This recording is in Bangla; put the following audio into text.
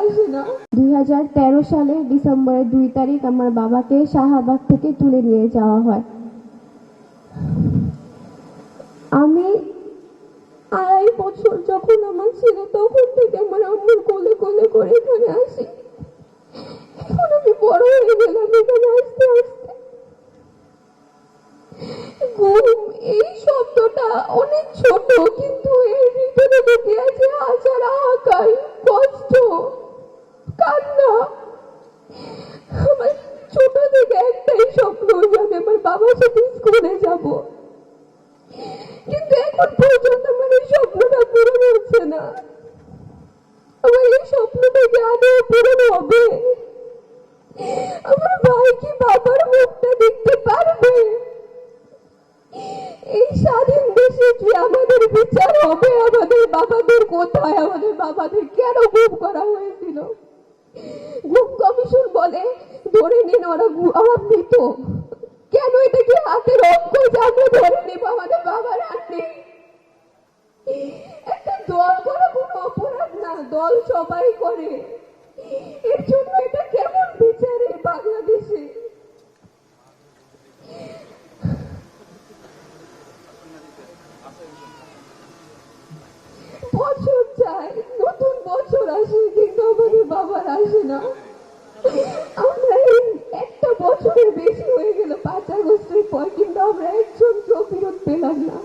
আসে না। 2013 সালে ডিসেম্বরের 2 তারিখ আমার বাবাকে শাহবাগ থেকে তুলে নিয়ে যাওয়া হয়। আমি 2.5 বছর যখন আমার ছিল তখন থেকে আমার আম্মুর কোলে কোলে করে এখানে আসি। এখন আমি বড় হয়ে গেলাম এখানে আসতে আসতে। ঘুম এই শব্দটা অনেক ছোট, কিন্তু এর ভিতরে ঢুকে আছে হাজার হাহাকার, কষ্ট, কান্না। আমার ছোট থেকে একটাই স্বপ্ন যে আমি আমার বাবার সাথে স্কুলে যাব, কিন্তু এখন পর্যন্ত আমার এই স্বপ্নটা পূরণ হচ্ছে না। আমার এই স্বপ্নটা কি আদৌ পূরণ হবে? আমার ভাই কি বাবার মুখটা দেখতে পারবে? এই স্বাধীন দেশে কি আমাদের বিচার হবে? আমাদের বাবাদের কোথায়? আমাদের বাবাদের কেন গুম করা হয়েছিল? গুম কমিশন বলে ধরে নিন ওরা মৃত। কেন এটা কি হাতের অঙ্ক যে আমরা ধরে নিব আমাদের বাবার হাত নেই? একটা দল করা কোনো অপরাধ না, দল সবাই করে। এর জন্য এটা কেমন বিচার এই বাংলাদেশে? বছর যায়, নতুন বছর আসে, কিন্তু আমাদের বাবার আসে না। আমরা এই একটা বছরের বেশি হয়ে গেল 5 আগস্টের পর, কিন্তু আমরা একজন কেউ ফেরত পেলাম না।